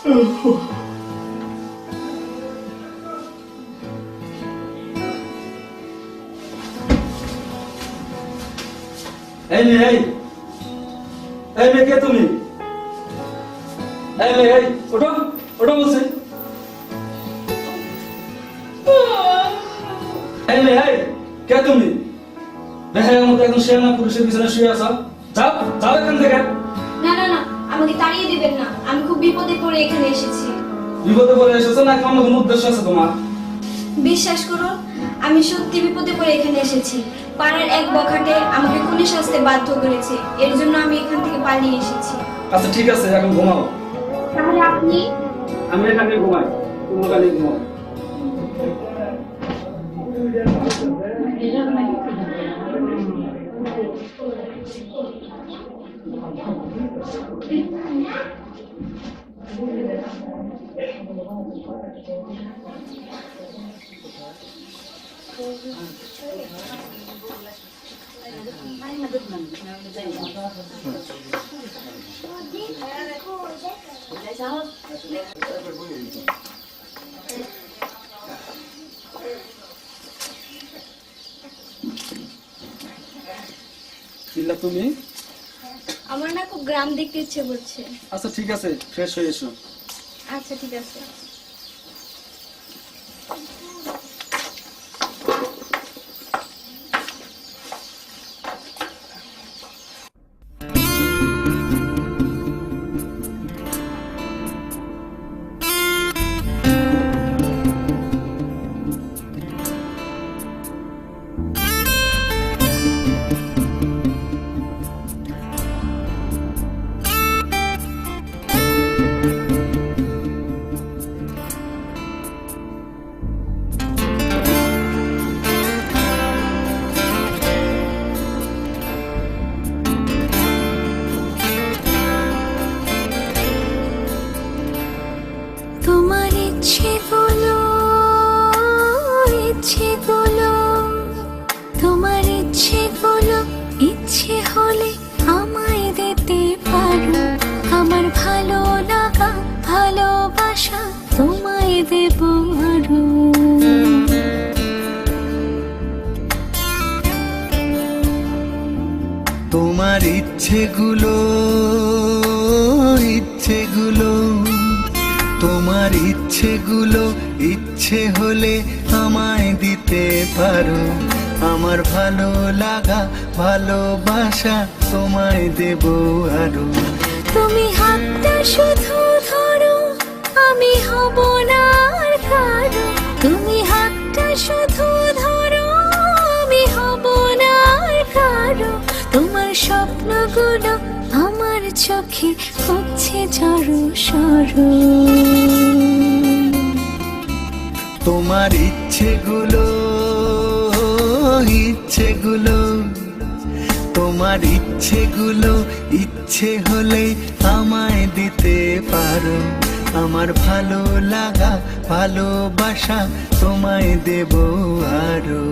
এই মেয়ে, এই মেয়ে, কে তুমি? এই মেয়ে, ওঠো, ওঠো বলছি। এই মেয়ে, কে তুমি? বেহায়ার মতো এখন শেয়ানা পুরুষের পিছনে শুয়ে আছো। যাও, যাও এখান থেকে। না না না, আমাকে তাড়িয়ে দিবেন না, আমি খুব বিপদে পড়ে এখানে এসেছি। বিপদে পড়ে এসেছো নাকি অন্য কোনো উদ্দেশ্য আছে তোমার? বিশ্বাস করুন, আমি সত্যি বিপদে পড়ে এখানে এসেছি। পাড়ার এক বখাটে আমাকে খুনের শাস্তে বাধ্য করেছে, এর জন্য আমি এখান থেকে পালিয়ে এসেছি। আচ্ছা ঠিক আছে, এখন ঘুমাও। তাহলে আপনি? আমি এখানে ঘুমাই, তুমি ওখানে ঘুমাও। তুমি? আমার না খুব গ্রাম দেখতে ইচ্ছে করছে। আচ্ছা ঠিক আছে, ফ্রেশ হয়ে এসো। আচ্ছা ঠিক আছে। ইচ্ছে হলে আমায় দিতে পারো, আমার ভালো লাগা ভালোবাসা তোমায় দেব আরো। তোমার ইচ্ছেগুলো তোমার ইচ্ছেগুলো ইচ্ছে হলে আমায় দিতে পারো, আমার ভালো লাগা ভালোবাসা তোমায় দেব আরো। তুমি হাতটা শুধু ধরো, আমি হব না আর কারো। তুমি হাতটা শুধু ধরো, আমি হব না আর কারো। তোমার স্বপ্নগুলো আমার চোখে হচ্ছে জড়ো সরো। তোমার ইচ্ছেগুলো তোমার ইচ্ছেগুলো ইচ্ছে হলে আমায় দিতে পারো, আমার ভালো লাগা ভালোবাসা তোমায় দেব আরো।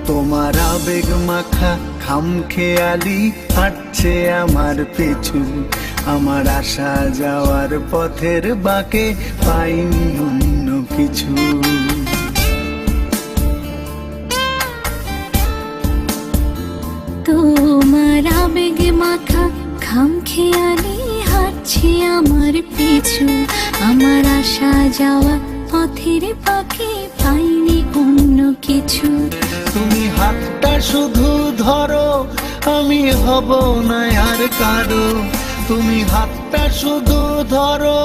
তোমার আবেগ মাখা খামখেয়ালি হাঁটছে আমার পিছু, আমার আসা যাওয়ার পথের বাঁকে পাইনি অন্য কিছু। তোমার আবেগ মাখা খামখেয়ালি হাঁটছে আমার পিছু, আমার আসা যাওয়া পথের বাঁকে পাইনি অন্য কিছু। তুমি হাতটা শুধু ধরো, আমি হব না আর কারো। তুমি হাতটা শুধু ধরো,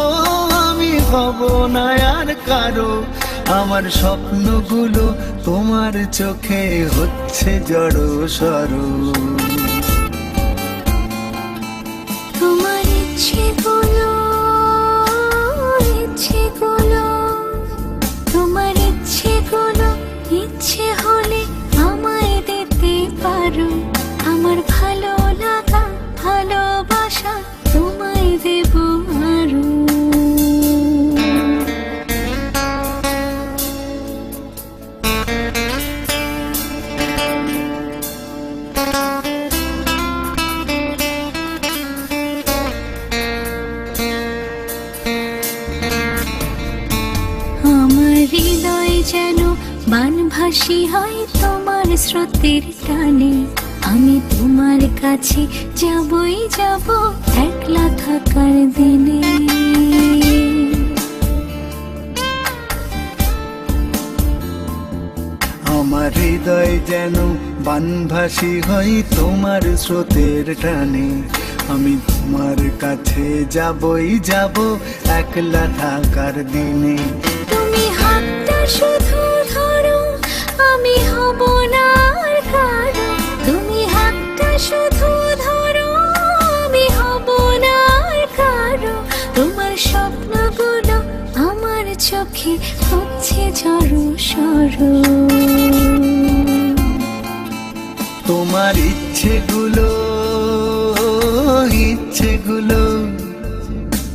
আমি হব না আর কারো। আমার স্বপ্নগুলো তোমার চোখে হচ্ছে জড়ো সরো। তোমার ইচ্ছেগুলো ভাসি হয় তোমার স্রোতের টানে, আমি তোমার কাছে যাবই যাব একলা থাকার দিনে। আমার হৃদয় যেন বানভাসী হয় তোমার স্রোতের টানে, আমি তোমার কাছে যাবই যাব একলা থাকার দিনে। তুমি হাতটা শুধু ধরো, আমি হব না আর কারো। তুমি হাতটা শুধু ধরো, আমি হব না আর কারো। তোমার স্বপ্নগুলো আমার চোখে হচ্ছে ঝড়ো সরো। তোমার ইচ্ছেগুলো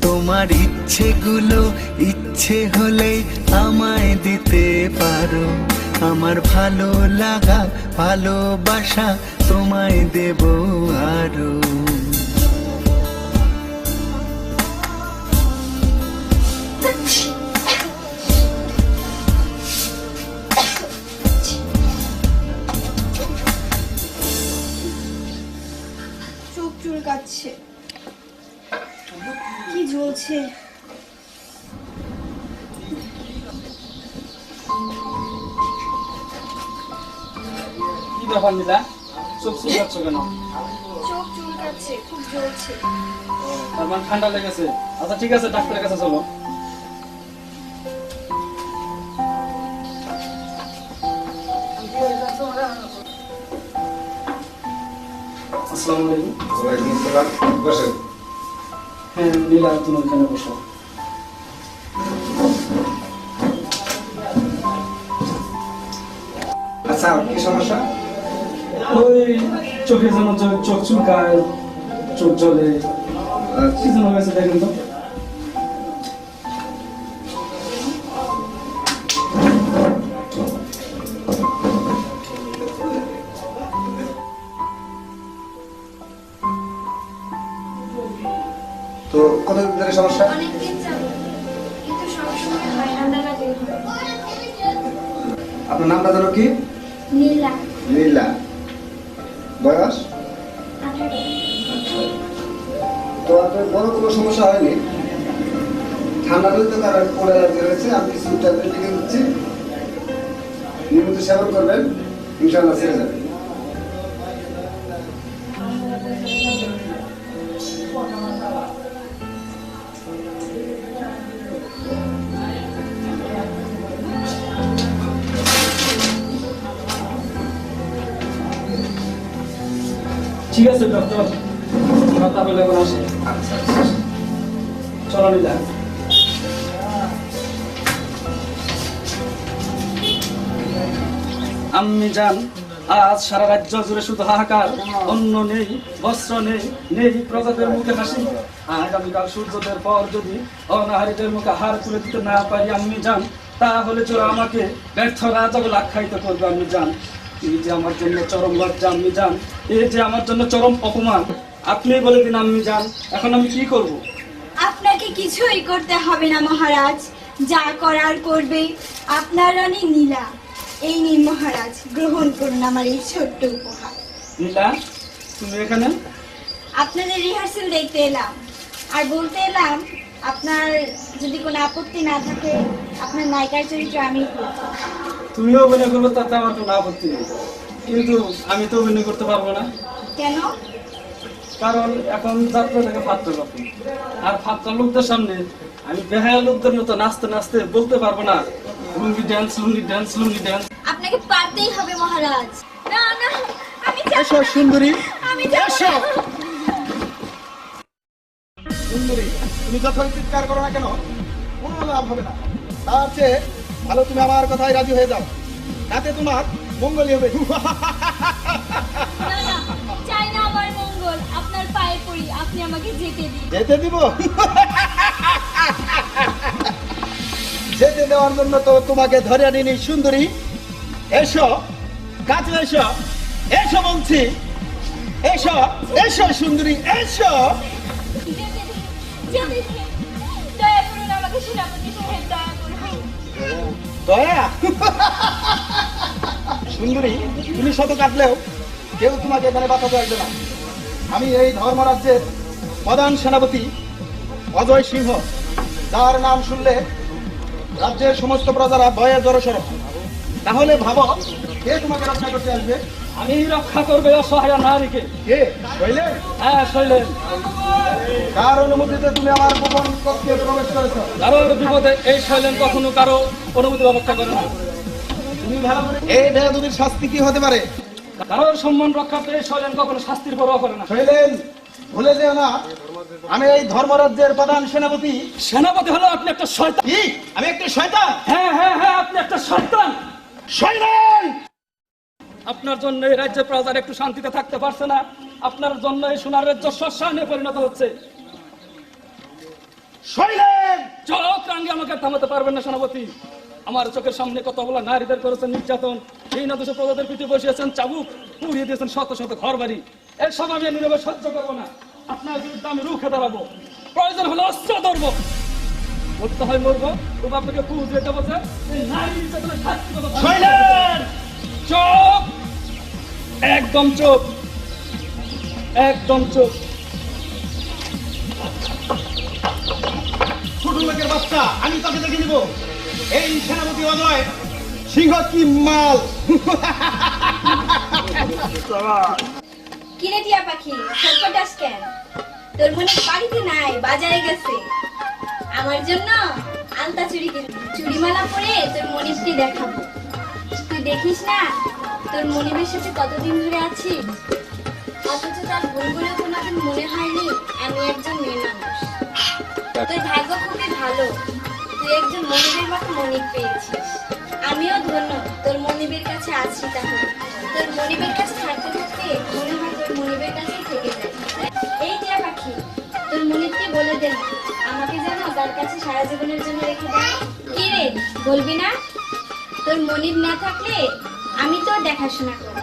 তোমার ইচ্ছেগুলো ইচ্ছে হলে আমায় দিতে পারো। আমার ভালো লাগা ভালোবাসা তোমায় দেব আরো। চোখ চুলকাচ্ছে, কি জ্বলছে। কি ব্যাপার নীলা, চোখ চুলকাচ্ছ কেন? চোখ চুলকাচ্ছে, খুব জ্বলছে। তার মানে ঠান্ডা লেগেছে। আচ্ছা ঠিক আছে, ডাক্তারের কাছে চলো। আসসালামু আলাইকুম। ওয়ালাইকুম আসসালাম। বসেন। হ্যাঁ নীলা, তুমি ওখানে বসো। আচ্ছা, কি সমস্যা? ওই চোখের জন্য চোখ চুলকায়, চোখ জ্বলে, কি জন্য হয়েছে দেখেন তো। তো কতদিন ধরে সমস্যা? অনেকদিন যাবো, কিন্তু সবসময় হয়, ঠান্ডা লাগে হয়। আপনার নামটা ধরো কি? নীলা, নীলা। বয়স? 18। তো আপনার বড় কোনো সমস্যা হয়নি? ঠান্ডা রয়েছে, তার পড়ে রয়েছে। আমি কিছু ট্যাবলেট লিখে দিচ্ছি, নিয়মিত সেবন করবেন, ইনশাআল্লাহ সেরে যাবে। ঠিক আছে ডক্টর, আমরা তাহলে এখন আসি। আচ্ছা, চলো নীলা। আমি জান আজ সারা রাজ্য জুড়ে শুধু হাহাকার, অন্ন নেই, বস্ত্র নেই, নেই প্রজাদের মুখে হাসি। আগামীকাল সূর্যোদয়ের পর যদি অনাহারীদের মুখে হার তুলে দিতে না পারি আমি জান, তাহলে চোরা আমাকে ব্যর্থ রাজা বলে আখ্যায়িত করবে আমি জান। এই যে আমার জন্য চরম লজ্জা আমি জান, এই যে আমার জন্য চরম অপমান, আপনি বলে দিন আমি জান, এখন আমি কি করব? আপনাকে কিছুই করতে হবে না মহারাজ, যা করার করবে আপনার রানী নীলা। এই নিন মহারাজ, গ্রহণ করুন আমার এই ছোট্ট উপহার। নীলা, তুমি এখানে? আপনাদের রিহার্সেল দেখতে এলাম, আর বলতে এলাম আপনার যদি কোনো আপত্তি না থাকে আপনার নায়িকার চরিত্র আমি করব। তুমিও অভিনয় করবো তাতে আমার কোনো আপত্তি নেই, কিন্তু আমি তো অভিনয় করতে পারবো না। কেন? কারণ এখন যাত্রা থেকে ফাত্রা রকম, আর ফাত্রা লোকদের সামনে আমি বেহায়া লোকদের মতো নাচতে নাচতে বলতে পারবো না লুঙ্গি ড্যান্স, লুঙ্গি ড্যান্স, লুঙ্গি ড্যান্স। আপনাকে পারতেই হবে মহারাজ। না না, আমি এসো সুন্দরী, আমি যাব এসো। না। সুন্দরী, তুমি যতই চিৎকার করো না কেন কোনো লাভ হবে না। তার চেয়ে ভালো তুমি আমার কথায় রাজি হয়ে যাও, তাতে তোমার মঙ্গলই হবে। না না, চাই না আমার মঙ্গল, আপনার পায়ে পড়ি, আপনি আমাকে যেতে দিন। যেতে দিব? যেতে দেওয়ার জন্য তো তোমাকে ধরে আনিনি সুন্দরী। এসো কাছে, এসো এসো বলছি, এসো এসো সুন্দরী, এসো। যেতে দিন, যেতে দিন। দয়া করুন আমাকে, সেনাপতি সাহেব, দয়া করুন। দয়া? সুন্দরী, তুমি শত কাটলেও কেউ তোমাকে এখানে বাঁচাতে আসবে না। আমি এই ধর্মরাজ্যের প্রধান সেনাপতি অজয় সিংহ, যার নাম শুনলে রাজ্যের সমস্ত প্রজারা ভয়ে জড়সড়। তাহলে ভাবো, কে তোমাকে রক্ষা করতে আসবে? আমি রক্ষা করবে অসহায় নারীকে। কে? শৈলেন? হ্যাঁ, শৈলেন। কার অনুমতিতে তুমি আমার গোপন কক্ষে প্রবেশ করেছো? কারোর বিপদে এই শৈলেন কখনো কারো অনুমতি অপেক্ষা করে না। তুমি ভালো করে এই বেয়াদবির শাস্তি কি হতে পারে? কারোর সম্মান রক্ষার্থে এই শৈলেন কখনো শাস্তির পরোয়া করে না। শৈলেন, ভুলে যেও না আমি এই ধর্মরাজ্যের প্রধান সেনাপতি। সেনাপতি হলো আপনি একটা শয়তান। কি? আমি একটা শয়তান? হ্যাঁ হ্যাঁ হ্যাঁ, আপনি একটা শয়তান। শৈলেন! আপনার জন্য এই রাজ্যের প্রজারা একটু শান্তিতে থাকতে পারছে না। আপনার জন্য এই সোনার রাজ্য শ্মশানে পরিণত হচ্ছে। শৈলেন! চোখ রাঙ্গে আমাকে থামাতে পারবেন না সেনাপতি। আমার চোখের সামনে কতগুলো নারীদের করেছেন নির্যাতন, এই না দেশে প্রজাদের পিঠে বসিয়েছেন চাবুক, পুড়িয়ে দিয়েছেন শত শত ঘর বাড়ি। এসব আমি নীরবে সহ্য করবো না। আপনার বিরুদ্ধে আমি রুখে দাঁড়াবো, প্রয়োজন হলে অস্ত্র ধরবো, মরতে হয় মরবো। তবু আপনাকে বুঝিয়ে দেবো যে এই নারী নির্যাতনের শাস্তি কত ভয়ানক। শৈলেন! চোখ, একদম চোখ, একদম চোখ। ছোট লোকের বাচ্চা, আমি তোকে দেখে নিব। এই সেনাপতি অজয় সিংহ কি মাল! কিরে টিয়া পাখি, ছটফটাস কেন? তোর মনে বাড়িতে নাই, বাজারে গেছে। আমার জন্য আলতা চুড়িমালা পরে তোর মনিবকে দেখাবো। তুই দেখিস না তোর মনিবের সাথে কতদিন ধরে আছি, অথচ তার ভুলগুলো কোনোদিন মনে হয়নি আমি একজন মেয়ে মানুষ। তোর ভাগ্য খুবই ভালো, তুই একজন মনিবের মতো মনিব পেয়েছিস। আমিও ধন্য তোর মনিবের কাছে আছি। তাহলে তোর মনিবের কাছে থাকতে থাকতে মনে হয় তোর মনিবের কাছেই থেকে যায়। এই টিয়া পাখি, তোর মনিবকে বলে দে না আমাকে যেন তার কাছে সারা জীবনের জন্য রেখে দেয়। কি রে, বলবি না? তোর মনিব না থাকলে আমি তোর দেখাশোনা করব।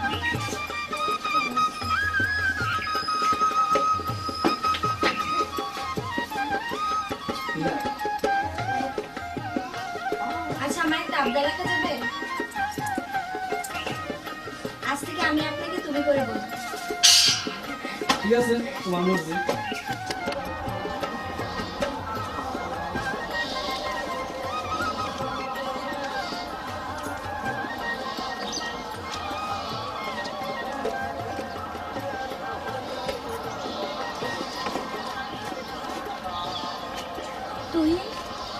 আচ্ছা, আমার একটা আবদার রাখা যাবে? আজ থেকে আমি আপনাকে তুমি করে বলবো। ঠিক আছে, তোমার মর্জি।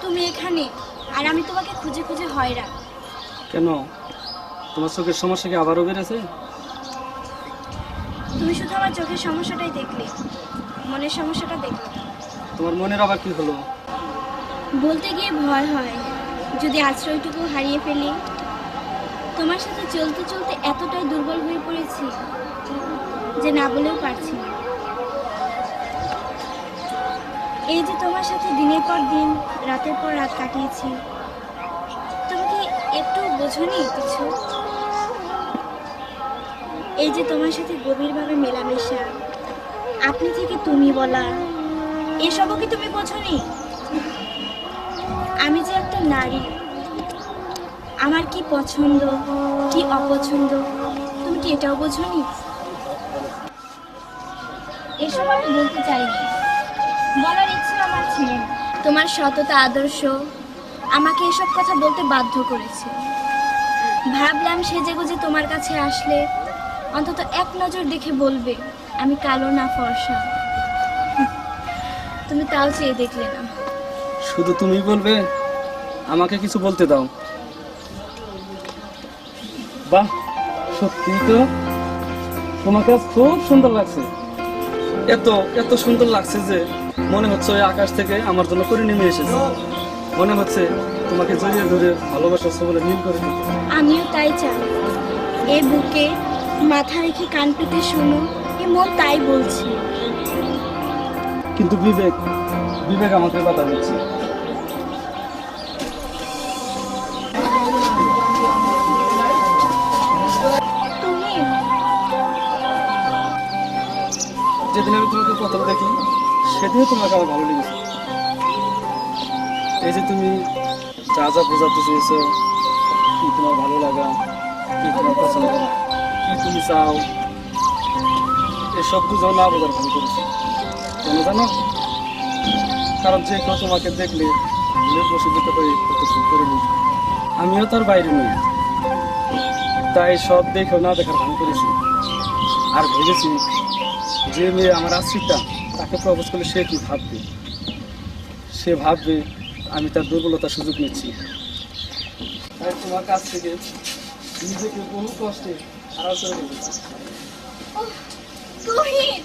তুমি এখানে আর আমি তোমাকে খুঁজে খুঁজে হয়রান। কেন, তোমার চোখের সমস্যা কি আবারও বেড়েছে? তুমি শুধু আমার চোখের সমস্যাটাই দেখলে, মনের সমস্যাটা দেখলে। তোমার মনের আবার কি হলো? বলতে গিয়ে ভয় হয় যদি আশ্রয়টুকু হারিয়ে ফেলি। তোমার সাথে চলতে চলতে এতটাই দুর্বল হয়ে পড়েছি যে না বলেও পারছি না। এই যে তোমার সাথে দিনের পর দিন, রাতের পর রাত কাটিয়েছি, তুমি কি একটু বোঝোনি কিছু? এই যে তোমার সাথে গভীরভাবে মেলামেশা, আপনি থেকে তুমি বলা, এসবও কি তুমি বোঝোনি? আমি যে একটা নারী, আমার কি পছন্দ কি অপছন্দ তুমি কি এটাও বোঝোনি? এসব আমি বলতে চাইনি, বলার ইচ্ছে আমার ছিল না। তোমার সততা আদর্শ আমাকে এসব কথা বলতে বাধ্য করেছে। ভাবলাম সেজেগুজে তোমার কাছে আসলে অন্তত এক নজর দেখে বলবে আমি কালো না ফর্সা। তুমি তাও চেয়ে দেখলে না। শুধু তুমি বলবে, আমাকে কিছু বলতে দাও। বাহ, সত্যি তো তোমার কাছে খুব সুন্দর লাগছে। এত এত সুন্দর লাগছে যে মনে হচ্ছে ওই আকাশ থেকে আমার জন্য করে নেমে এসেছে। মনে হচ্ছে তোমাকে জড়িয়ে ধরে ভালোবাসার বলে নীল করে দিতে। আমিও তাই চাই। এ বুকে মাথা রেখে কান পেতে শোনো, এ মন তাই বলছে। কিন্তু বিবেক বিবেক আমাকে বাধা দিচ্ছে। তুমি যেদিন আমি তোমাকে প্রথম দেখি সেদিনই তোমাকে আমার ভালো লেগেছে। এই যে তুমি যা যা বোঝাতে চেয়েছো, কি তোমার ভালো লাগা, কি তোমার পছন্দ, কি তুমি চাও, এসব বুঝেও না বোঝার ভান করেছি। কেন জানো? কারণ যে কেউ তোমাকে দেখলে বসে দিতে পারি করে নি। আমিও তার বাইরে নেই, তাই সব দেখেও না দেখার ভান করেছি। আর ভেবেছি যে মেয়ে আমার আশ্রিতা তাকে প্রপোজ করলে সে কি ভাববে। সে ভাববে আমি তার দুর্বলতার সুযোগ নিচ্ছি। তাই তোমার কাছ থেকে নিজেকে বহু কষ্টে আড়াল করে রেখেছি। ওহ, তুহিন,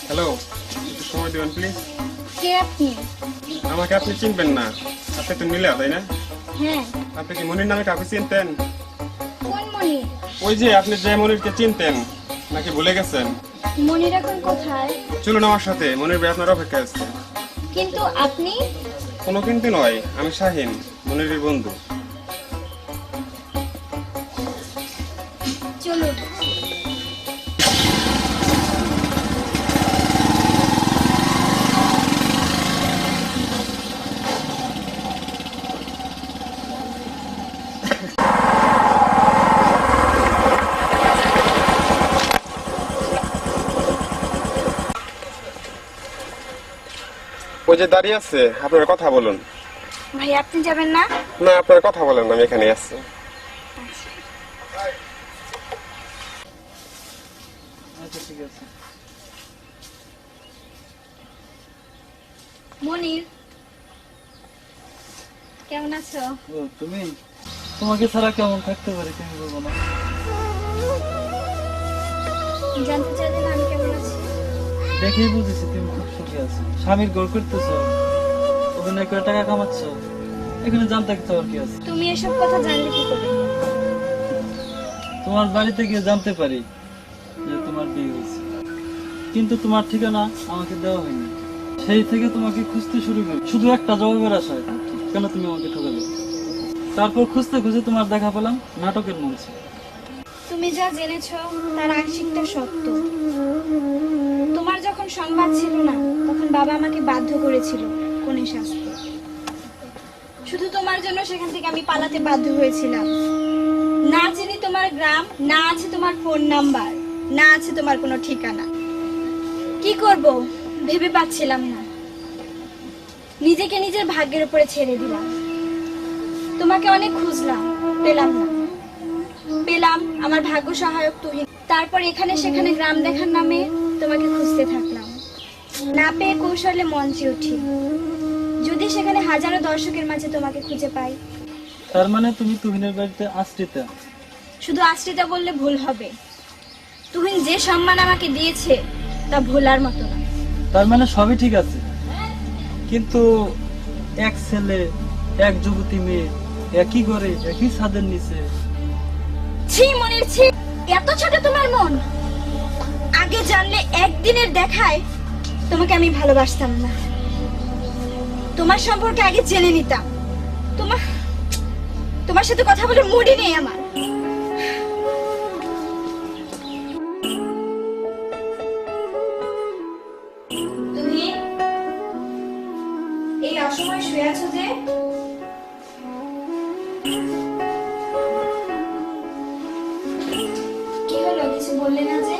হ্যালো, একটু সময় দেবেন প্লিজ। কে আপনি? আমাকে আপনি চিনবেন না, আপনি তো মিলা তাই না? হ্যাঁ, আপনি কি মনির নামে কাউকে চিনতেন? কোন মনির? ওই যে আপনি যে মনিরকে চিনতেন, নাকি ভুলে গেছেন? মনির এখন কোথায়? চলুন আমার সাথে, মনির ভাই আপনার অপেক্ষা আছে। কিন্তু আপনি? কোনো কিন্তু নয়, আমি শাহিন, মনিরের বন্ধু। চলুন। ওই যে দাঁড়িয়ে আছে, আপনার কথা বলুন। ভাই, আপনি যাবেন না? না, আপনার কথা বলেন, আমি এখানে আছি। আচ্ছা ঠিক আছে। মনির, কেমন আছো? ও তুমি, তোমাকে ছাড়া কেমন থাকতে পারি তুমি বলবো না? জানতে চাইলেন আমি কেমন আছি? দেখেই বুঝেছি তুমি খুব সুখী আছো, স্বামীর গোল করতেছো, অভিনয় করে টাকা কামাচ্ছ। এখানে জানতে তোমার কি আছে? তুমি এসব কথা জানলে কি করে? তোমার বাড়িতে গিয়ে জানতে পারি যে তোমার বিয়ে হয়েছে, কিন্তু তোমার ঠিকানা আমাকে দেওয়া হয়নি। সেই থেকে তোমাকে খুঁজতে শুরু করি, শুধু একটা জবাবের আশায়, কেন তুমি আমাকে ঠকালে। তারপর খুঁজতে খুঁজে তোমার দেখা পেলাম নাটকের মঞ্চে। তুমি যা জেনেছো তার আংশিকটা সত্য। তোমার যখন সংবাদ ছিল না, তখন বাবা আমাকে বাধ্য করেছিল কোণে শাস্তি। শুধু তোমার জন্য সেখান থেকে আমি পালাতে বাধ্য হয়েছিলাম। না চিনি তোমার গ্রাম, না আছে তোমার ফোন নাম্বার, না আছে তোমার কোনো ঠিকানা। কি করব ভেবে পাচ্ছিলাম না, নিজেকে নিজের ভাগ্যের উপরে ছেড়ে দিলাম। তোমাকে অনেক খুঁজলাম, পেলাম না। পেলাম আমার ভাগ্য সহায়ক তুহিন। তারপর এখানে সেখানে গ্রাম দেখার নামে তোমাকে খুঁজতে থাকলাম। না পেয়ে কৌশলে মঞ্চে উঠি, যদি সেখানে হাজারো দর্শকের মাঝে তোমাকে খুঁজে পাই। তার মানে তুমি তুহিনের বাড়িতে আশ্রিতা? শুধু আশ্রিতা বললে ভুল হবে। তুহিন যে সম্মান আমাকে দিয়েছে তা ভোলার মতো না। তার মানে সবই ঠিক আছে, কিন্তু এক ছেলে এক যুবতী মেয়ে একই ঘরে একই ছাদের নিচে। ছি মনির ছি, এত ছোট তোমার মন। আগে জানলে একদিনের দেখায় তোমাকে আমি ভালোবাসতাম না। তোমার সম্পর্কে আগে জেনে নিতাম। তোমার সাথে কথা বলে মুডই নেই আমার। তুমি এই অসময়ে শুয়ে আছো যে? কি হলো, কিছু বললে না যে?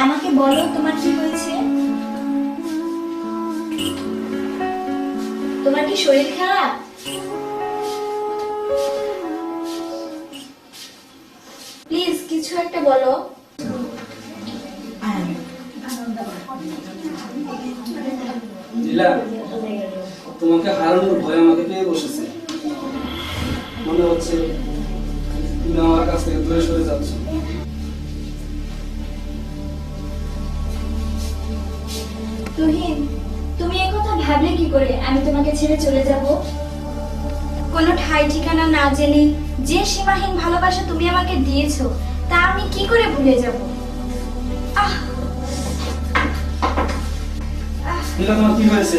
আমাকে বলো তোমার কি হয়েছে? তোমার কি শরীর খারাপ? প্লিজ কিছু একটা বলো। নীলা, তোমাকে হারানোর ভয় আমাকে পেয়ে বসেছে। মনে হচ্ছে তুমি আমার কাছ থেকে দূরে সরে যাচ্ছ। তুহিন, তুমি এই কথা ভাবলে কি করে আমি তোমাকে ছেড়ে চলে যাব? কোনো ঠাই ঠিকানা না জেনে যে সীমাহীন ভালোবাসা তুমি আমাকে দিয়েছো তা আমি কি করে ভুলে যাব? আহ নীলা, তোমার কি হয়েছে?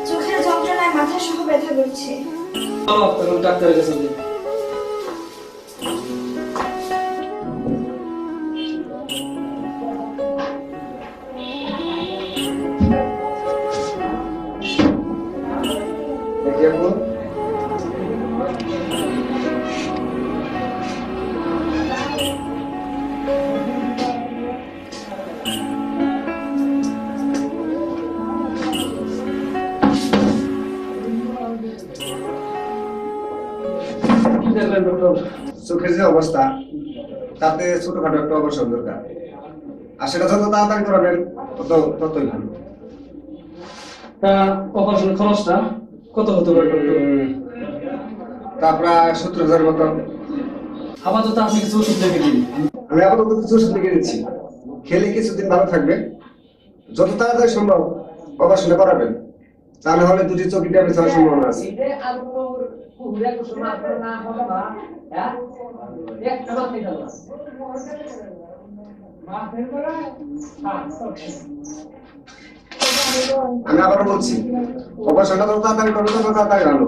চোখের যন্ত্রণায় মাথা সহ ব্যথা করছে। তখন ডাক্তারের কাছে যাই। দেখি আপু। কি দেখলেন ডক্টর? চোখের যে অবস্থা তাতে ছোটখাটো একটা অবসর দরকার, আর সেটা যত তাড়াতাড়ি করাবেন ততই ভালো। তা অপারেশন খরচটা কত হতে পারে ডক্টর? তা প্রায় 70,000 মতো। আপাতত আপনি কিছু ওষুধ লিখে দিন। আমি আপাতত কিছু ওষুধ লিখে দিচ্ছি, খেলে কিছুদিন ভালো থাকবে। যত তাড়াতাড়ি সম্ভব অপারেশনটা করাবেন, তা না হলে দুটি চোখই ড্যামেজ হওয়ার সম্ভাবনা আছে। আমি আবার বলছি, অপারেশনটা যত তাড়াতাড়ি করবে তত তাড়াতাড়ি ভালো।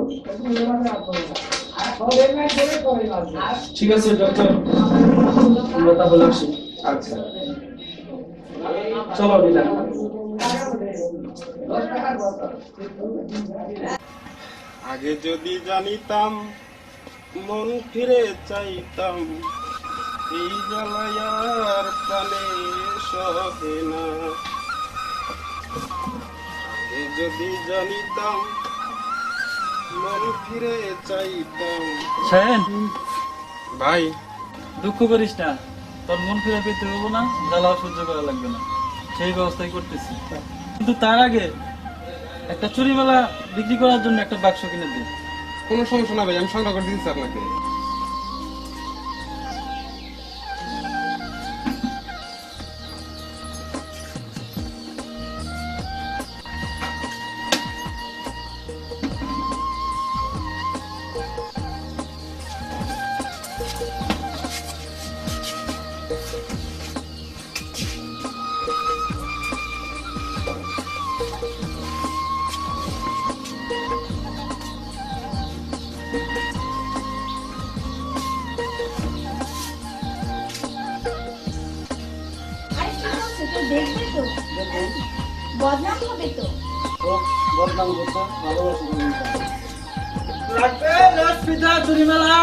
ঠিক আছে ডক্টর, আমরা তাহলে আসি। আচ্ছা, চলো দিলা। আগে যদি জানিতাম মন ফিরে চাইতাম, এই জ্বালায়ার প্রাণে সহে না। আগে যদি জানিতাম মন ফিরে চাইতাম। শাহেন, ভাই দুঃখ করিস না, তোর মন ফিরে পেতে হবো না, জ্বালাও সহ্য করা লাগবে না, সেই ব্যবস্থাই করতেছি। কিন্তু তার আগে একটা চুরিমালা বিক্রি করার জন্য একটা বাক্স কিনে দিই। কোনো সমস্যা না ভাই, আমি সংগ্রহ করে দিচ্ছি আপনাকে। আরে কি হচ্ছে? তুই দেখবে তো, বদনাম হবে তো। বদনাম করতে ভালোবাসি। লাগবে লাসপিতা চুরিমালা।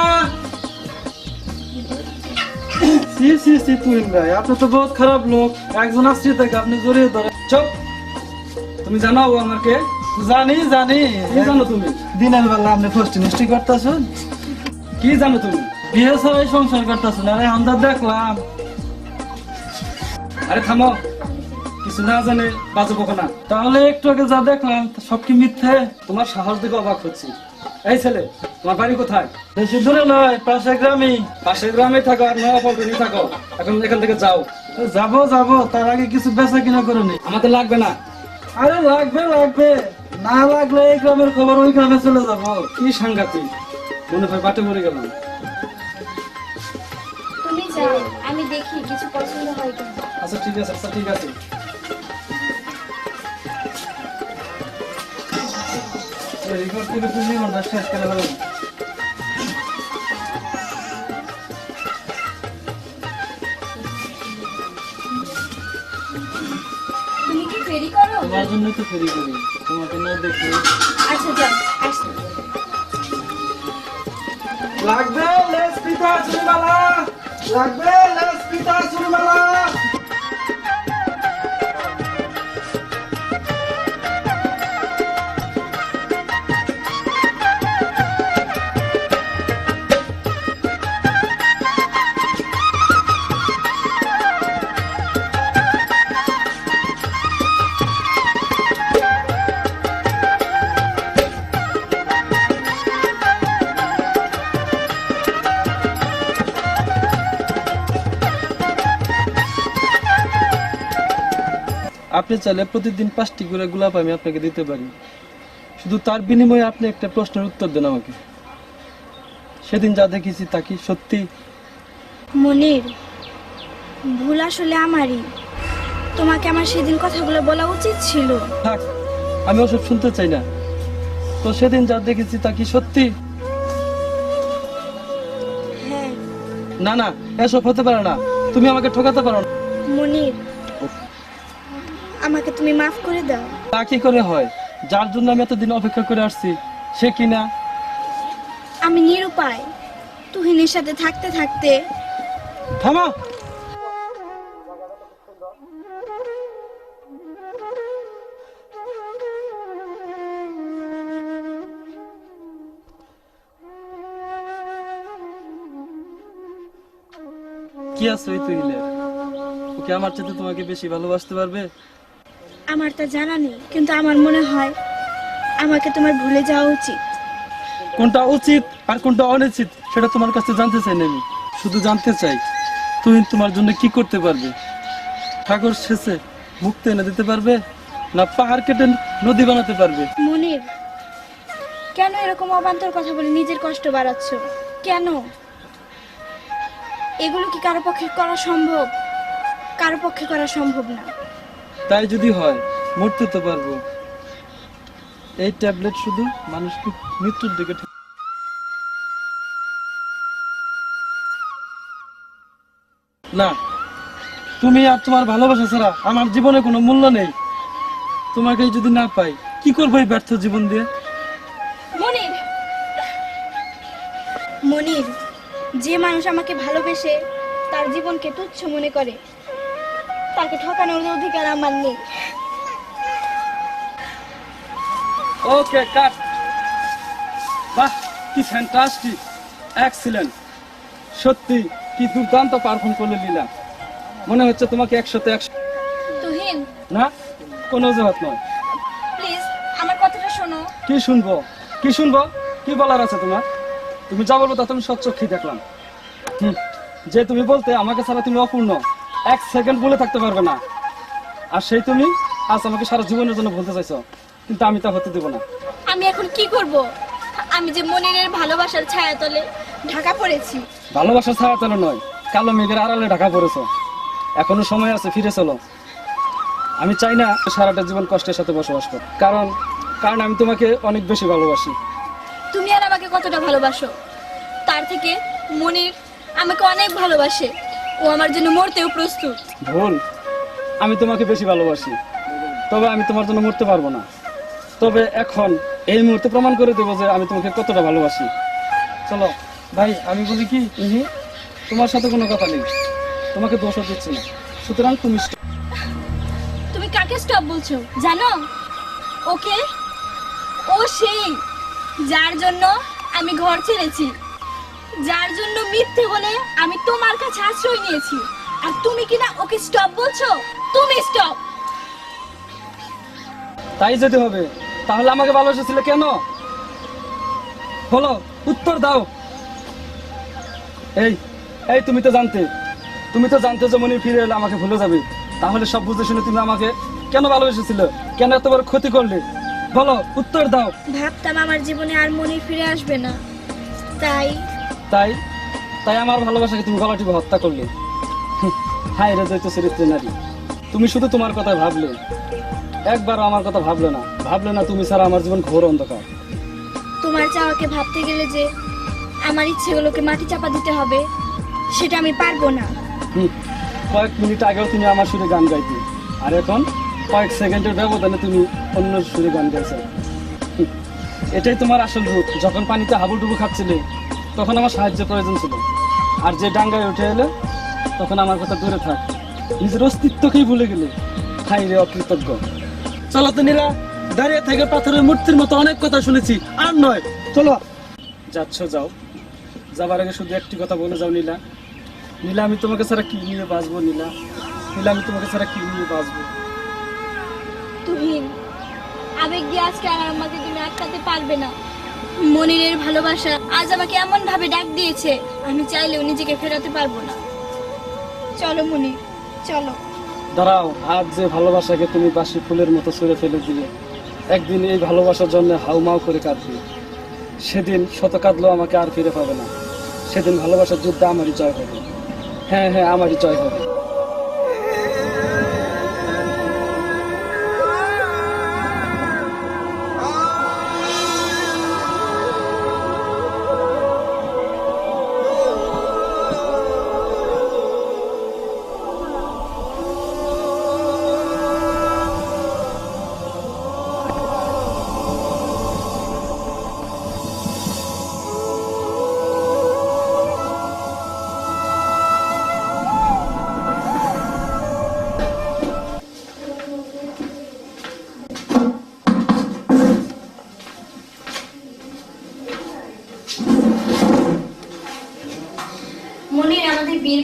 সি সি সি তুহিন ভাই, আপনি তো বহুত খারাপ লোক। একজন আসছে তাকে আপনি জড়িয়ে ধরে। চুপ! তুমি জানো ও আমাকে? জানি জানি, কি জানো তুমি? দিনের বেলা আপনি ফষ্টি নষ্টি করতেছেন, কি জানো তুমি? বিয়ে ছাড়াই সংসার করতেছেন। আরে আমরা দেখলাম। আরে থামো, কিছু না জানে বাজে বকো না। তাহলে একটু আগে যা দেখলাম তা সব কি মিথ্যে? তোমার সাহস দেখে অবাক হচ্ছি। এই ছেলে, তোমার বাড়ি কোথায়? বেশি দূরে নয়, পাশে গ্রামে। পাশের গ্রামে থাকো আর নয়া পল্টনে থাকো, এখন এখান থেকে যাও। যাবো যাবো, তার আগে কিছু বেচা কিনা করে নি। আমাদের লাগবে না। আরে লাগবে লাগবে, না লাগলে এই গ্রামের খবর ওই গ্রামে চলে যাবো। কি সাংঘাতিক, মনে হয় বাটে মরে গেলাম। তুমি যাও, আমি দেখি কিছু পছন্দ হয় কিনা। আচ্ছা ঠিক আছে, আচ্ছা ঠিক আছে। এই ঘর থেকে তুমি জীবনটা শেষ করে ফেলো। তুমি কি ফেরি করো? তোমার জন্য তো ফেরি করি, তোমাকে না দেখে। আচ্ছা যাও, আসছি। লাগবে লেস পিতা চুরিমালা, লাগবে লেস পিতা চুরিমালা। আপনি চাইলে প্রতিদিন 5টি করে গোলাপ আমি আপনাকে দিতে পারি, শুধু তার বিনিময়ে আপনি একটা প্রশ্নের উত্তর দেন আমাকে। সেদিন যা দেখেছি তা কি সত্যি? মনির, ভুল আসলে আমারই। তোমাকে আমার সেদিন কথাগুলো বলা উচিত ছিল। থাক, আমি ওসব শুনতে চাই না। তো সেদিন যা দেখেছি তা কি সত্যি? হ্যাঁ না না, এসব হতে পারে না। তুমি আমাকে ঠকাতে পারো না। মনির, আমাকে তুমি মাফ করে দাও। তা কি করে হয়? যার জন্য আমি এতদিন অপেক্ষা করে আসছি সে কিনা। আমি নিরুপায়, তুহিনের সাথে থাকতে থাকতে। থামা। কি আছে ওই তুহিনের? ওকে আমার চাইতে তোমাকে বেশি ভালোবাসতে পারবে? আমার তা জানা নেই, কিন্তু আমার মনে হয় আমাকে তোমার ভুলে যাওয়া উচিত। কোনটা উচিত আর কোনটা অনুচিত সেটা তোমার কাছে জানতে চাই না। আমি শুধু জানতে চাই তুহিন তোমার জন্য কি করতে পারবে। ঠাকুর শেষে মুক্তি এনে দিতে পারবে, না পাহাড় কেটে নদী বানাতে পারবে? মনির, কেন এরকম অবান্তর কথা বলে নিজের কষ্ট বাড়াচ্ছ? কেন? এগুলো কি কারো পক্ষে করা সম্ভব? কারো পক্ষে করা সম্ভব না। তাই যদি হয় মরতে তো পারবো। এই ট্যাবলেট শুধু মানুষকে মৃত্যুর দিকে না। তুমি আর তোমার ভালোবাসা ছাড়া আমার জীবনে কোনো মূল্য নেই। তোমাকে যদি না পাই কি করবো এই ব্যর্থ জীবন দিয়ে? মনির, মনির, যে মানুষ আমাকে ভালোবেসে তার জীবনকে তুচ্ছ মনে করে তাকে ঠকানোর অধিকার আমার নেই। ওকে কাট। বাহ, কি ফ্যান্টাস্টিক, এক্সিলেন্ট। সত্যি কি দুর্দান্ত পারফর্ম করলে লীলা। মনে হচ্ছে তোমাকে 100তে 100। তুহিন, না, কোনো অজুহাত নয়। প্লিজ আমার কথাটা শোনো। কি শুনবো? কি শুনবো? কি বলার আছে তোমার? তুমি যা বলবো তা তুমি সচ্চক্ষে দেখলাম। যে তুমি বলতে আমাকে ছাড়া তুমি অপূর্ণ, 1 সেকেন্ড বলে থাকতে পারবে না। আর সেই তুমি আজ আমাকে সারা জীবনের জন্য বলতে চাইছো, কিন্তু আমি তা হতে দেবো না। আমি এখন কি করব? আমি যে মনিরের ভালোবাসার ছায়াতলে ঢাকা পড়েছি। ভালোবাসার ছায়াতলে নয়, কালো মেঘের আড়ালে ঢাকা পড়েছো। এখনো সময় আছে, ফিরে চলো। আমি চাই না সারাটা জীবন কষ্টের সাথে বসবাস করো, কারণ আমি তোমাকে অনেক বেশি ভালোবাসি। তুমি আর আমাকে কতটা ভালোবাসো তার থেকে মনির আমাকে অনেক ভালোবাসে। ও আমার জন্য মরতেও প্রস্তুত। ভুল, আমি তোমাকে বেশি ভালোবাসি, তবে আমি তোমার জন্য মরতে পারবো না। তবে এখন এই মুহূর্তে প্রমাণ করে দেবো যে আমি তোমাকে কতটা ভালোবাসি। চলো ভাই, আমি বলি কি, তোমার সাথে কোনো কথা নেই, তোমাকে দোষও দিচ্ছি না। সুতরাং তুমি তুমি কাকে স্টপ বলছো জানো? ওকে, ও সেই যার জন্য আমি ঘর ছেড়েছি, যার জন্য মিথ্যে বলে আমি তোমার কাছে আশ্রয় নিয়েছি। আর তুমি কিনা ওকে স্টপ বলছো? তুমি স্টপ। তাই যেতে হবে। তাহলে আমাকে ভালোবেসেছিলে কেন? বলো, উত্তর দাও। এই এই তুমি তো জানতে যে মনির ফিরে এলে আমাকে ভুলে যাবে। তাহলে সব বুঝে শুনে তুমি আমাকে কেন ভালোবেসেছিলে? কেন এত বড় ক্ষতি করলে? বলো, উত্তর দাও। ভাবতাম আমার জীবনে আর মনির ফিরে আসবে না, তাই তাই তাই আমার ভালোবাসাকে তুমি গলা টিপে হত্যা করলে। হায় রে দ্বৈত চরিত্র নারী, তুমি শুধু তোমার কথা ভাবলে, একবারও আমার কথা ভাবলে না। তুমি ছাড়া আমার জীবন ঘোর অন্ধকার। তোমার চাওয়াকে ভাবতে গেলে যে আমার ইচ্ছেগুলোকে মাটি চাপা দিতে হবে, সেটা আমি পারবো না। কয়েক মিনিট আগেও তুমি আমার সুরে গান গাইতে, আর এখন কয়েক সেকেন্ডের ব্যবধানে তুমি অন্য সুরে গান গাইছো। এটাই তোমার আসল রূপ। যখন পানিতে হাবুডুবু খাচ্ছিলে তখন আমার সাহায্যের প্রয়োজন ছিল, আর যে ডাঙ্গায় উঠে এলে তখন আমার কথা দূরে থাক। নিজের অস্তিত্বকেই ভুলে গেলে। হাই রে অকৃতজ্ঞ। চলো তো নীলা, দাঁড়িয়ে থেকে পাথরের মূর্তির মতো অনেক কথা শুনেছি, আর নয়। চলো। যাচ্ছ যাও, যাবার আগে শুধু একটি কথা বলে যাও নীলা। নীলা, আমি তোমাকে ছাড়া কি নিয়ে বাঁচবো? নীলা, আমি তোমাকে ছাড়া কি নিয়ে বাঁচবো? তুহিন, আবেগ দিয়ে আজকে আর আমাকে তুমি আটকাতে পারবে না। মনিরের ভালোবাসা আজ আমাকে এমন ভাবে ডাক দিয়েছে, আমি চাইলেও নিজেকে ফেরাতে পারবো না। চলো মনির, চলো। দাঁড়াও, আজ যে ভালোবাসাকে তুমি বাসি ফুলের মতো ছুঁড়ে ফেলে দিলে, একদিন এই ভালোবাসার জন্য হাউমাউ করে কাঁদবে। সেদিন শত কাঁদলেও আমাকে আর ফিরে পাবে না। সেদিন ভালোবাসার যুদ্ধে আমারই জয় হবে। হ্যাঁ, আমারই জয় হবে।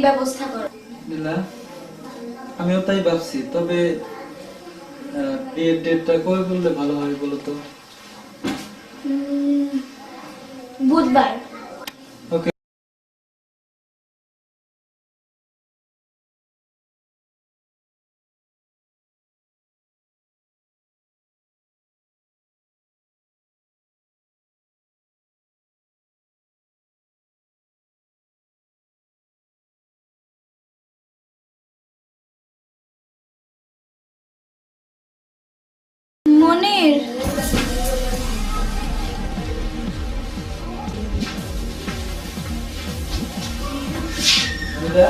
ব্যবস্থা করো। নীলা, আমিও তাই ভাবছি, তবে বিয়ের ডেটটা কবে বললে ভালো হয় বলো তো? বুধবার। ওকে। মনির, নীলা,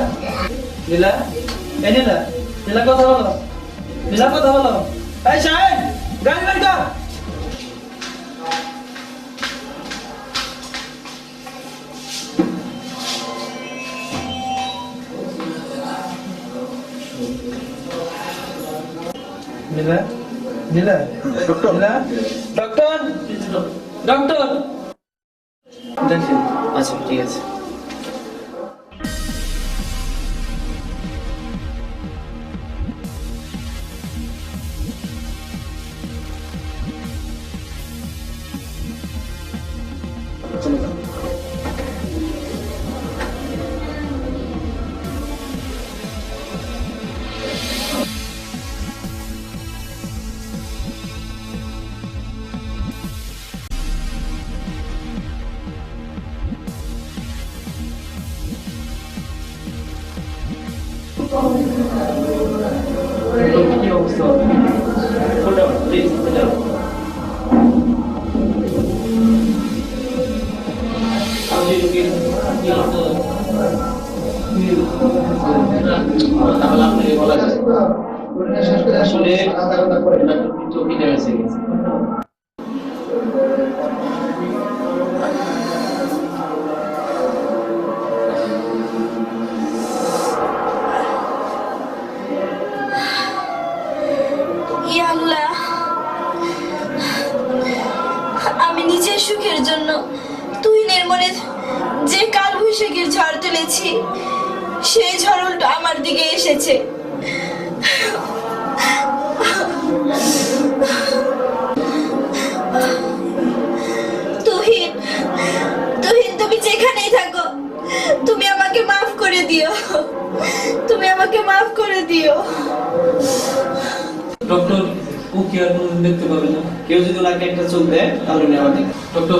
নীলা, এই নীলা, নীলা কথা বলো, নীলা কথা বলো। এই শাহিন, গাড়ি বের কর। নীলা, নীলা, নীলা, ডক্টর, ডক্টর। দেখেন, আচ্ছা ঠিক আছে। কি অবস্থা? প্লিজ তাহলে আপনাকে বলা যায় আসলে চোখে নেমেছে গেছে। ইয়া আল্লাহ, আমি নিজের সুখের জন্য তুহিনের মনে যে কালবৈশাখীর ঝড় তুলেছি, সেই ঝড় উল্টো আমার দিকে এসেছে। তুহিন, তুহিন, তুমি যেখানেই থাকো, তুমি আমাকে মাফ করে দিও, তুমি আমাকে মাফ করে দিও। ডক্টর, ও কি আর কোনোদিন দেখতে পাবে না? কেউ যদি ওনাকে একটা চোখ দেয় তাহলে উনি আবার দেখবেন। ডক্টর,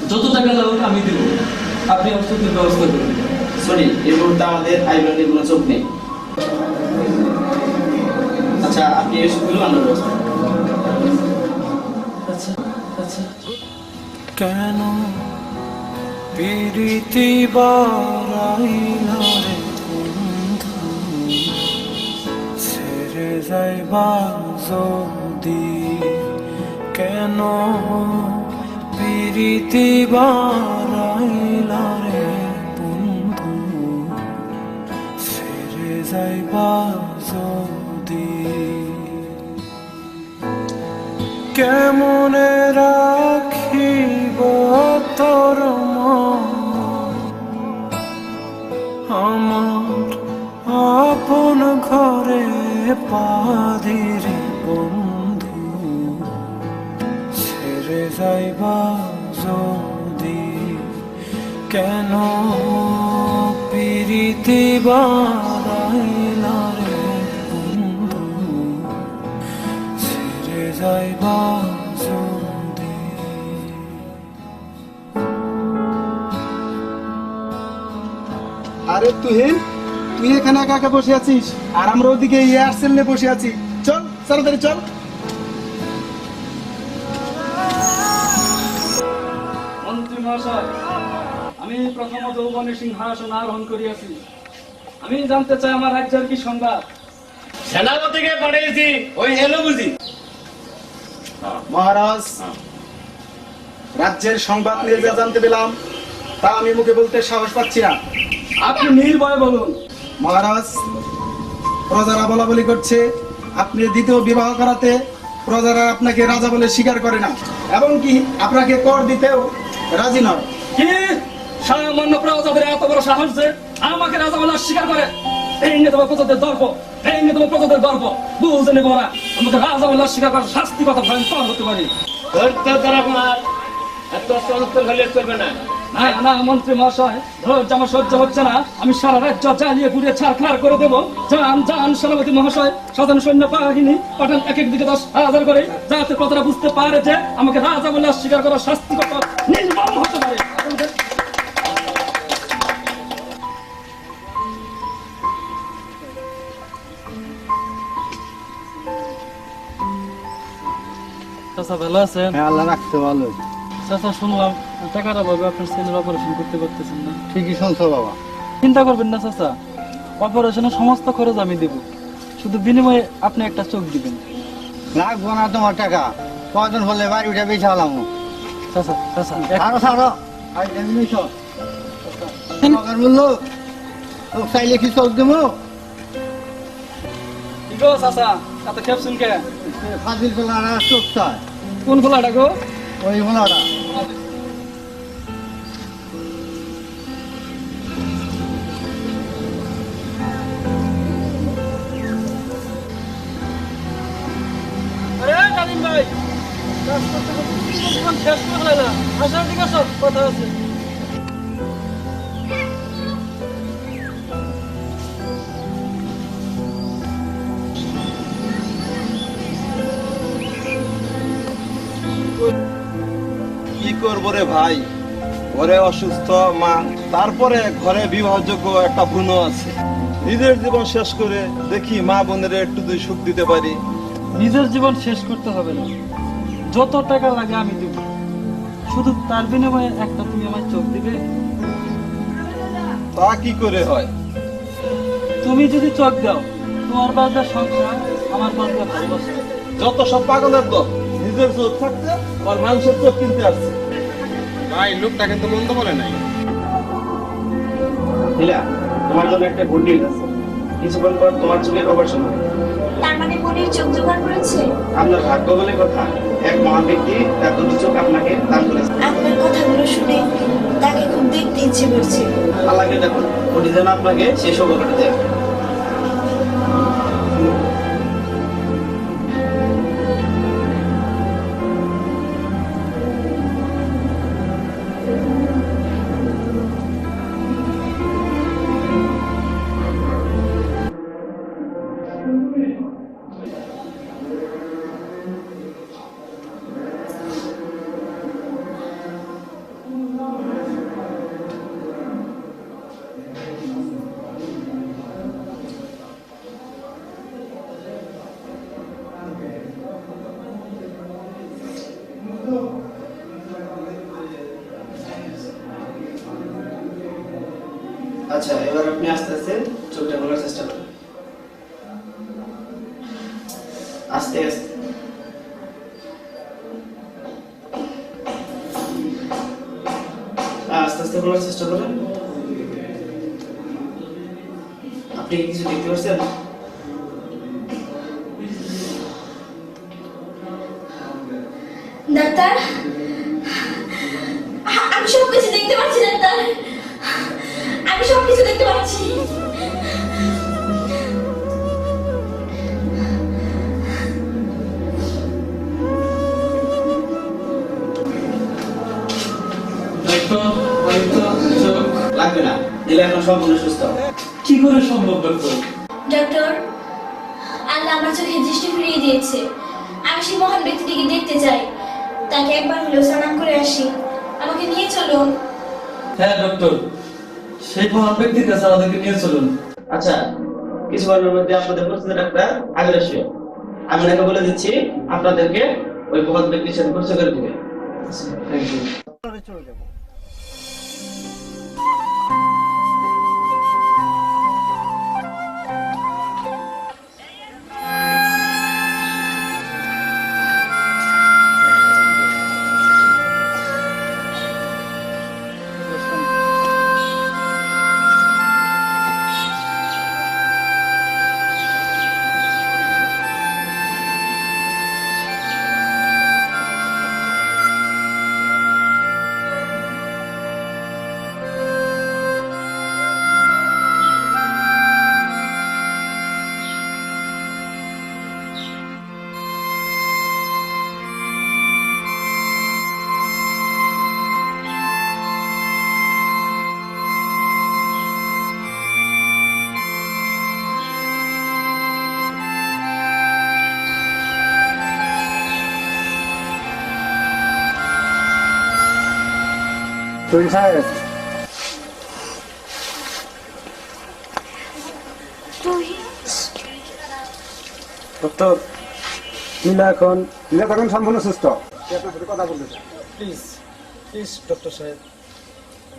যত টাকা লাগুক আমি দেবো, আপনি ওষুধের ব্যবস্থা করুন। সরি, এই মুহূর্তে আমাদের আইব্যান্ডের কোনো চোখ নেই। আচ্ছা, আপনি এসবগুলো আনার ব্যবস্থা করুন। আচ্ছা আচ্ছা। কেন প্রীতি বাড়াইল রে বন্ধু, ছেড়ে যাইবা যদি, কেন প্রীতি বাড়াইল রে বন্ধু, ছেড়ে যাইবা যদি, কেমনে রাখিব তোর মন, আমার আপন ঘরে পাদিরে বন্ধু, ছেড়ে যাইবা যদি, কেন প্রীতি বাড়াইলা রে বন্ধু, ছেড়ে যাইবা যদি। আরে তুহিন, তুই এখানে একা একা বসে আছিস আর আমরা ওদিকে এয়ারসেল নিয়ে বসে আছি। চল তাড়াতাড়ি চল। মন্ত্রী মহাশয়, আমি প্রথমত ভুবনে সিংহাসন আরোহণ করিয়াছি। আমি জানতে চাই আমার রাজ্যের কি সংবাদ। সেনাপতিকে পাঠিয়েছি, ওই এলো বুঝি। মহারাজ, রাজ্যের সংবাদ নিয়ে যা জানতে পেলাম তা আমি মুখে বলতে সাহস পাচ্ছি না। আপনি নির্ভয় বলুন। মহারাজ, প্রজারা বলা বলি করছে আপনি দ্বিতীয় বিবাহ করাতে প্রজারা আপনাকে রাজা বলে স্বীকার করে না, এবং কি আপনাকে কর দিতেও রাজি নয়। কি সামান্য প্রজাদের এত বড় সাহস যে আমাকে রাজা বলে অস্বীকার করে। এই নিয়ে তোমার প্রজাদের গর্ব, এই নিয়ে তোমার প্রজাদের গর্ব। বুঝে নেবো না আমাকে রাজা বলে অস্বীকার করার শাস্তি কত ভয়ঙ্কর হতে পারে। না না মন্ত্রী মহাশয়, ধৈর্য আমার সহ্য হচ্ছে না। আমি সারা রাজ্য জ্বালিয়ে পুড়িয়ে ছাড়খাড় করে দেবো। যান যান সেনাপতি মহাশয়, সাধারণ সৈন্য বাহিনী পাঠান এক এক দিকে 10,000 করে, যাতে প্রজারা বুঝতে পারে যে আমাকে রাজা বলে অস্বীকার করার শাস্তি কত নির্মম হতে পারে। চাচা ভালো আছেন? হ্যাঁ, আল্লাহ রাখতে ভালো। চাচা শুনলাম টাকার অভাবে আপনার ছেলের অপারেশন করতে পারতেছেন না। ঠিকই শুনছো বাবা। চিন্তা করবেন না চাচা, অপারেশনের সমস্ত খরচ আমি দেব, শুধু বিনিময়ে আপনি একটা চোখ দিবেন। লাগবো না তোমার টাকা, কজন হলে বাড়ি উঠে বেশি হলাম। চাচা চাচা ছাড়ো ছাড়ো, বললো তোর চাইলে কি চোখ দেবো? কি গো চাচা, এত খেপ শুনকে? ফাজিল ফেলা চোখ চায়। কোন খোলাটা গো? ওই ফেলাটা। আরে নাদিম ভাই, কাজ করতে করতে জীবন শেষ করে ফেলাইলা। আসো ঠিক আছে, কথা আছে। কি করবো রে ভাই, ঘরে অসুস্থ মা, তারপরে ঘরে বিবাহযোগ্য একটা বোন আছে। নিজের জীবন শেষ করে দেখি মা বোনের একটু দুই সুখ দিতে পারি। নিজের জীবন শেষ করতে হবে না, যত টাকা লাগে আমি দেব, শুধু তার বিনিময়ে একটা তুমি আমার চোখ দিবে। তা কি করে হয়? তুমি যদি চোখ দাও, তোমার বাজে সংসার, আমার বাজে ভালোবাসা। যত সব পাগলের দল, নিজের চোখ থাকতে আর মানুষের চোখ কিনতে আসছে। ভাই লোকটা কিন্তু মন্দ বলে নাই। নীলা, তোমার জন্য একটা গুড নিউজ আছে। কিছুক্ষণ পর তোমার চোখের অপারেশন হবে। তার মানে মনির চোখ জোগাড় করেছে। আপনার ভাগ্য বলে কথা, এক মহান ব্যক্তি তার দুটো চোখ আপনাকে দান করেছে। আপনার কথাগুলো শুনে তাকে খুব দেখতে ইচ্ছে করছে। আল্লাহকে দেখুন, উনি যেন আপনাকে সেই সৌভাগ্যটা দেয়। আচ্ছা, এবার আপনি আস্তে আস্তে চোখটা খোলার চেষ্টা করুন। আস্তে আস্তে। আস্তে আস্তে খোলার চেষ্টা করেন। আপনি কি কিছু দেখতে পাচ্ছেন? ডাক্তার, আমি সব কিছু দেখতে পাচ্ছি ডাক্তার, আমি সব কিছু দেখতে পাচ্ছি। লাগবে না, দিলে এখন সম্পূর্ণ সুস্থ। কি করে সম্ভব ডাক্তার? ডাক্তার, আল্লাহ আমার চোখে দৃষ্টি ফিরিয়ে দিয়েছে। আমি সেই মহান ব্যক্তিটিকে দেখতে চাই, তাকে একবার হলেও সালাম করে আসি। আমাকে নিয়ে চলুন। হ্যাঁ ডক্টর, সেই মহান ব্যক্তির কাছে আমাদেরকে নিয়ে চলুন। আচ্ছা, কিছুক্ষণের মধ্যে আপনাদের পরিচিত ডাক্তার আগে আসবে। আমি ওনাকে বলে দিচ্ছি আপনাদেরকে ওই মহান ব্যক্তির সাথে পরিচয় করে দিবে। Thank you. চলে যাবো। তুই সাহেব ডক্টর নীলা এখন সম্পূর্ণ সুস্থ আপনার সাথে কথা বলতে চাই। প্লিজ প্লিজ ডক্টর সাহেব,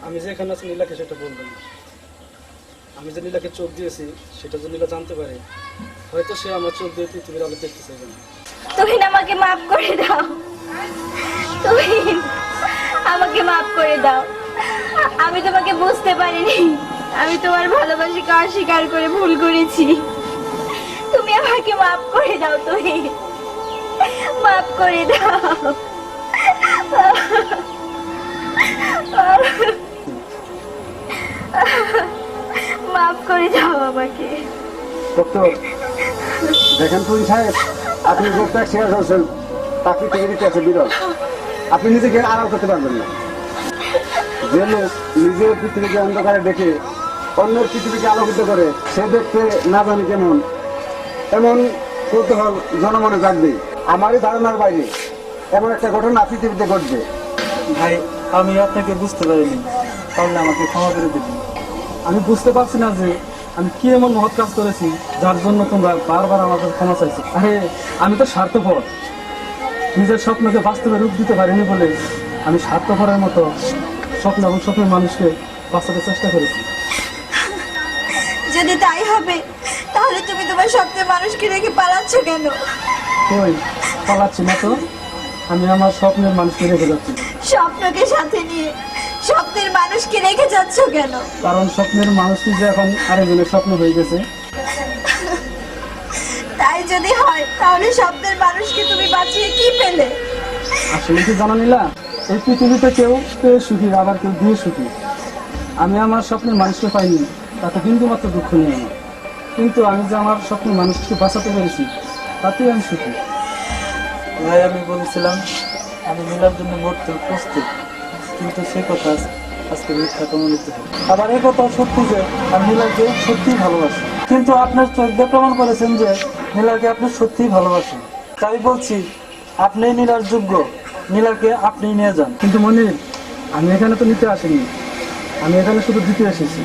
আমি যে এখানে আছি নীলাকে সেটা বলবেন না। আমি যে নীলাকে চোখ দিয়েছি সেটা যদি নীলা জানতে পারে, হয়তো সে আমার চোখ দিয়ে পৃথিবীর আলো দেখতে চাইবে না। তুহিন আমাকে মাফ করে দাও, তুহিন আমাকে মাফ করে দাও। আমি তোমাকে বুঝতে পারিনি, আমি তোমার ভালোবাসাকে অস্বীকার করে ভুল করেছি। তুমি আমাকে মাফ করে দাও, তুহিন মাফ করে দাও। মাফ করে দাও আমাকে। ডক্টর দেখেন তুই সাহেব, আপনি যে ট্যাক্স শেয়ার করছেন তা পৃথিবীতে আছে বিরল। আপনি নিজেকে আড়াল করতে পারবেন না। যে লোক নিজের পৃথিবীকে অন্ধকারে দেখে অন্যের পৃথিবীকে আলোকিত করে, সে দেখতে না জানি কেমন, এমন কৌতূহল জনমনে জাগবে। আমারই ধারণার বাইরে এমন একটা ঘটনা পৃথিবীতে ঘটবে। ভাই আমি আপনাকে বুঝতে পারিনি, তাহলে আমাকে ক্ষমা করে দেবেন। আমি বুঝতে পারছি না যে আমি কি এমন মহৎ কাজ করেছি যার জন্য তোমরা বারবার আমার কাছে ক্ষমা চাইছো। আরে আমি তো স্বার্থপর, নিজের স্বপ্নকে বাস্তবে রূপ দিতে পারিনি বলে আমি স্বার্থপরের মতো স্বপ্ন এবং স্বপ্নের মানুষকে বাঁচাতে চেষ্টা করেছি। যদি তাই হবে তাহলে তুমি তোমার স্বপ্নের মানুষকে রেখে পালাচ্ছ কেন? কই পালাচ্ছি না তো, আমি আমার স্বপ্নের মানুষকে রেখে যাচ্ছি। স্বপ্নকে সাথে নিয়ে স্বপ্নের মানুষকে রেখে যাচ্ছ কেন? কারণ স্বপ্নের মানুষটি যে এখন আরেকজনের স্বপ্ন হয়ে গেছে। তাই যদি হয় তাহলে স্বপ্নের মানুষকে তুমি বাঁচিয়ে কি পেলে? আসলে কি জানা নিলা, এই পৃথিবীতে কেউ পেয়ে সুখী, আবার কেউ দিয়ে সুখী। আমি আমার স্বপ্নের মানুষকে পাইনি, তাতে বিন্দু মাত্র দুঃখ নেই আমার। কিন্তু আমি যে আমার স্বপ্নের মানুষকে বাঁচাতে পেরেছি তাতেই আমি সুখী। ভাই আমি বলেছিলাম আমি নীলার জন্য মরতে প্রস্তুত, কিন্তু সে কথা আজকে মিথ্যা প্রমাণিত হয়। আবার এই কথা সত্যি যে আমি নীলাকে সত্যিই ভালোবাসি, কিন্তু আপনার চোখ দিয়ে প্রমাণ করেছেন যে নীলাকে আপনি সত্যিই ভালোবাসেন। তাই বলছি আপনি নীলার যোগ্য, নীলাকে আপনি নিয়ে যান। কিন্তু মনির, আমি এখানে তো নিতে আসিনি, আমি এখানে শুধু দিতে এসেছি।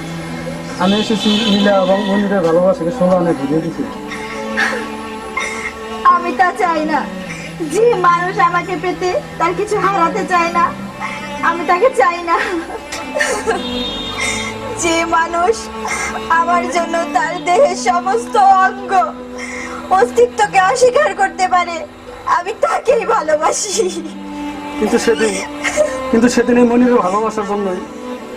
আমি এসেছি নীলা এবং মনিরের ভালোবাসাকে সমানে ঘুরিয়ে দিতে। আমি তা চাই না। যে মানুষ আমাকে পেতে তার কিছু হারাতে চায় না, আমি তাকে চাই না। যে মানুষ আমার জন্য তার দেহের সমস্ত অঙ্গ অস্তিত্বকে অস্বীকার করতে পারে, আমি তাকেই ভালোবাসি। কিন্তু সেদিন এই মনিরের ভালোবাসার জন্যই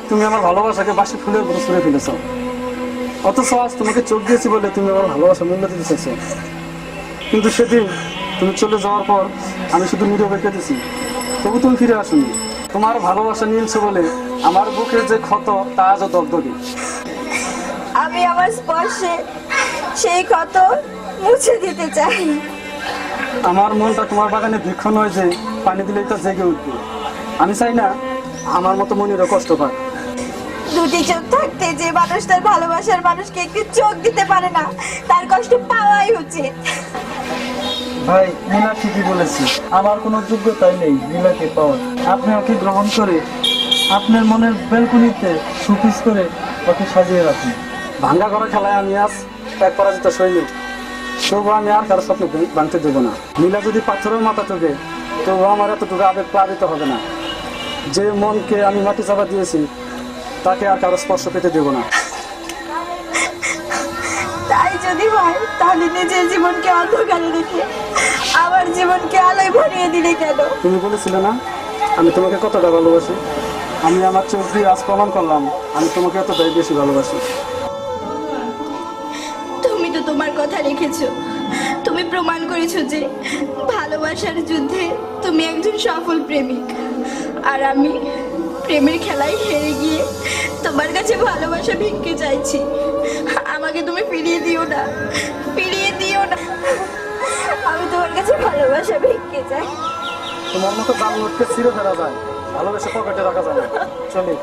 তুমি আমার ভালোবাসাকে বাসি ফুলের মতো ছুঁড়ে ফেলেছ। অথচ আজ তোমাকে চোখ দিয়েছি বলে তুমি আমার ভালোবাসা মূল্য দিতে চাইছো। কিন্তু সেদিন তুমি চলে যাওয়ার পর আমি শুধু নীরবে কেঁদেছি, তবু তুমি ফিরে আসোনি। তোমার ভালোবাসা নিয়েছো বলে আমার বুকের যে ক্ষত তা আজও দগদগে। আমি আমার স্পর্শে সেই ক্ষত মুছে দিতে চাই। আমার মনটা তোমার বাগানে বৃক্ষ নয় যে পানি দিলেই তা জেগে উঠবে। আমি চাই না আমার মতো মনিরও কষ্ট পায়। দুটি চোখ থাকতে যে মানুষ তার ভালোবাসার মানুষকে একটি চোখ দিতে পারে না, তার কষ্ট পাওয়াই উচিত। ভাই নীলা ঠিকই বলেছি, আমার কোনো যোগ্যতাই নেই নীলাকে পাওয়ার। আপনি ওকে গ্রহণ করে আপনার মনের বেলকুনিতে সুপিস করে ওকে সাজিয়ে রাখুন। ভাঙ্গা করা খেলায় আমি আজ এক পরাজিত সৈনিক, তবু আমি আর কারো স্বপ্ন ভাঙতে দেবো না। নীলা যদি পাথরের মাথা চোখে, তবু আমার এতটুকু আবেগ প্লাবিত হবে না। যে মনকে আমি মাটি চাপা দিয়েছি তাকে আর কারো স্পর্শ পেতে দেবো না। তাই যদি হয় তাহলে নিজের জীবনকে অন্ধকারে রেখে আমার জীবনকে আলোয় ভরিয়ে দিলে কেন? তুমি বলেছিলে না আমি তোমাকে কতটা ভালোবাসি? আমি আমার চোখ দিয়ে আজ প্রমাণ করলাম আমি তোমাকে এতটাই বেশি ভালোবাসি। তুমি তো তোমার কথা রেখেছো। তুমি প্রমাণ করেছো যে ভালোবাসার যুদ্ধে তুমি একজন সফল প্রেমিক। আর আমি প্রেমের খেলায় হেরে গিয়ে তোমার কাছে ভালোবাসা ভিক্ষে চাইছি। আমাকে তুমি ফিরিয়ে দিও না, ফিরিয়ে দিও না। আমি তোমার কাছে ভালোবাসা ভিক্ষে চাই। তোমার মতো দাম নোটকে ছিঁড়ে ফেলা যায়, ভালোবেসে পকেটে রাখা যায় না। চলে